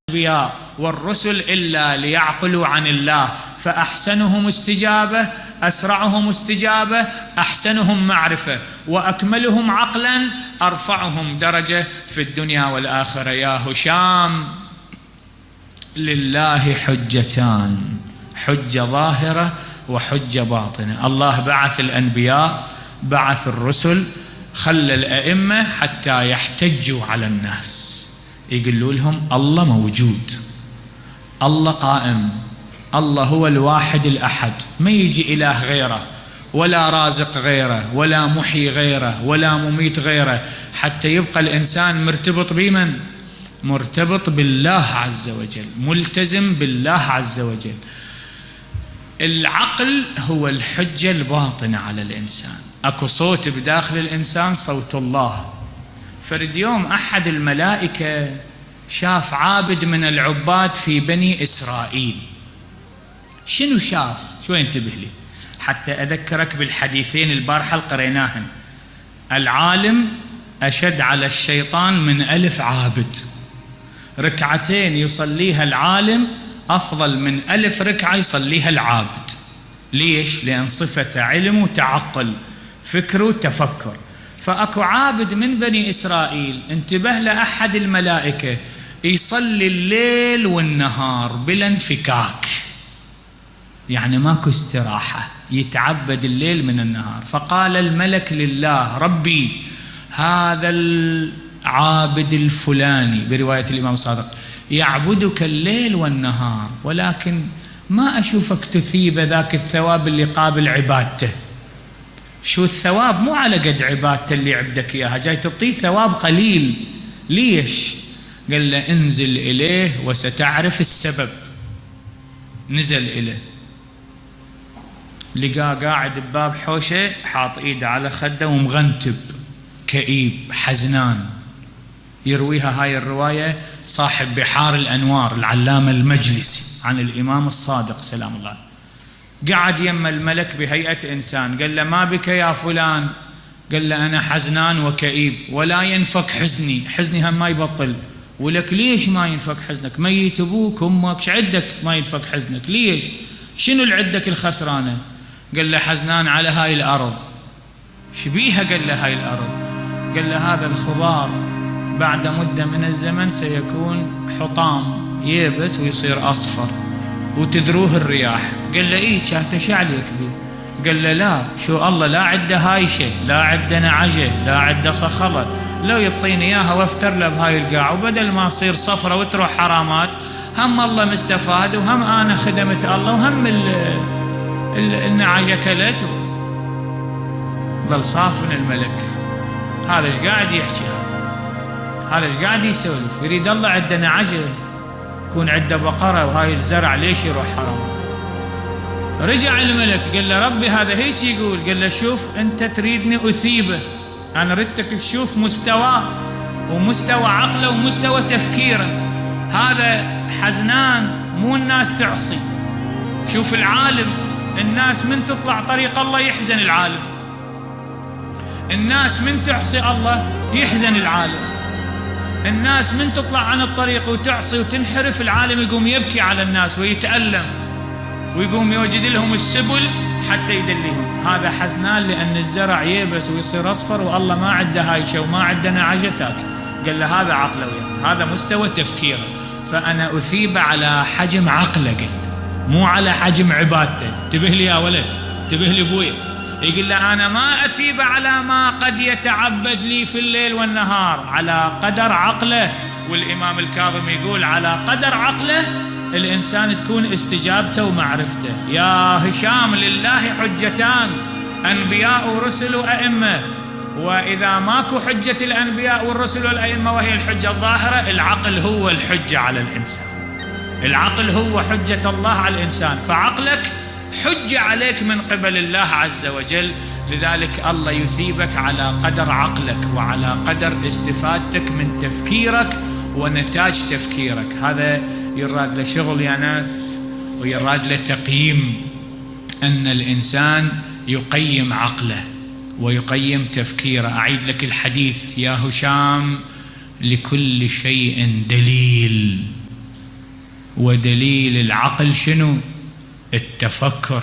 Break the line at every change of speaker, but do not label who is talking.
الأنبياء والرسل إلا ليعقلوا عن الله، فأحسنهم استجابة، أسرعهم استجابة، أحسنهم معرفة، وأكملهم عقلا، أرفعهم درجة في الدنيا والآخرة. يا هشام، لله حجتان، حجة ظاهرة وحجة باطنة. الله بعث الأنبياء، بعث الرسل، خلى الأئمة حتى يحتجوا على الناس، يقولوا لهم الله موجود، الله قائم، الله هو الواحد الأحد، ما يجي إله غيره، ولا رازق غيره، ولا محيي غيره، ولا مميت غيره، حتى يبقى الإنسان مرتبط بمن؟ مرتبط بالله عز وجل، ملتزم بالله عز وجل. العقل هو الحجة الباطنة على الإنسان. أكو صوت بداخل الإنسان، صوت الله. فرد يوم أحد الملائكة شاف عابد من العباد في بني إسرائيل. شنو شاف؟ شو انتبه لي حتى أذكرك بالحديثين البارحة اللي قريناهن. العالم أشد على الشيطان من 1000 عابد. ركعتين يصليها العالم أفضل من 1000 ركعة يصليها العابد. ليش؟ لأن صفة علم وتعقل، فكر وتفكر. فأكو عابد من بني إسرائيل انتبه لأحد الملائكة يصلي الليل والنهار بلا انفكاك، يعني ماكو استراحة، يتعبد الليل من النهار. فقال الملك لله: ربي، هذا العابد الفلاني، برواية الإمام الصادق، يعبدك الليل والنهار، ولكن ما أشوفك تثيب ذاك الثواب اللي قابل عبادته. شو الثواب؟ مو على قد عبادته اللي عبدك إياها، جاي تعطيه ثواب قليل. ليش؟ قال له: انزل إليه وستعرف السبب. نزل إليه، لقاه قاعد بباب حوشة، حاط إيده على خده ومغنتب، كئيب، حزنان. يرويها هاي الرواية صاحب بحار الأنوار العلامة المجلسي عن الإمام الصادق سلام الله. قعد يما الملك بهيئة إنسان، قال له: ما بك يا فلان؟ قال له: أنا حزنان وكئيب ولا ينفك حزني، حزني هم ما يبطل. ولك ليش ما ينفك حزنك؟ ميت أبوك أمك، شعدك ما ينفك حزنك؟ ليش؟ شنو العدك الخسرانة؟ قال له: حزنان على هاي الأرض. شبيها؟ قال له: هاي الأرض. قال له: هذا الخضار بعد مدة من الزمن سيكون حطام، يبس ويصير أصفر وتذروه الرياح. قال له: إيه كانت شعليك بيه؟ قال له: لا، شو الله لا عده هايشة، لا عده نعجة، لا عده صخلة، لو يعطيني إياها وافتر له بهاي القاع، وبدل ما تصير صفرة وتروح حرامات، هم الله مستفاد، وهم أنا خدمت الله، وهم النعجة كلت. ظل صافن الملك. هذا ايش قاعد يحكي؟ هذا ايش قاعد يسولف؟ يريد الله عنده نعجة، يكون عنده بقرة وهاي الزرع، ليش يروح حرامات؟ رجع الملك قال له: ربي هذا هيك يقول. قال له: شوف، أنت تريدني أثيبه، أنا ردتك تشوف مستواه ومستوى عقله ومستوى تفكيره. هذا حزنان، مو الناس تعصي. شوف العالم، الناس من تطلع طريق الله يحزن العالم، الناس من تعصي الله يحزن العالم، الناس من تطلع عن الطريق وتعصي وتنحرف العالم يقوم يبكي على الناس ويتألم، ويقوم يوجد لهم السبل حتى يدلهم. هذا حزنان لأن الزرع يبس ويصير أصفر، والله ما عنده هايشة وما عنده نعجتك. قال له: هذا عقله وياه، هذا مستوى تفكيره، فأنا أثيب على حجم عقله، قلت مو على حجم عبادته. انتبه لي يا ولد، انتبه لي ابويا. يقول له: أنا ما أثيب على ما قد يتعبد لي في الليل والنهار، على قدر عقله. والإمام الكاظم يقول: على قدر عقله الإنسان تكون استجابته ومعرفته. يا هشام، لله حجتان، أنبياء ورسل وأئمة. وإذا ماكو حجة الأنبياء والرسل والأئمة وهي الحجة الظاهرة، العقل هو الحجة على الإنسان، العقل هو حجة الله على الإنسان. فعقلك حجة عليك من قبل الله عز وجل، لذلك الله يثيبك على قدر عقلك وعلى قدر استفادتك من تفكيرك ونتاج تفكيرك. هذا يراد له شغل يا ناس، ويراد له تقييم، أن الإنسان يقيم عقله ويقيم تفكيره. أعيد لك الحديث: يا هشام، لكل شيء دليل، ودليل العقل شنو؟ التفكر.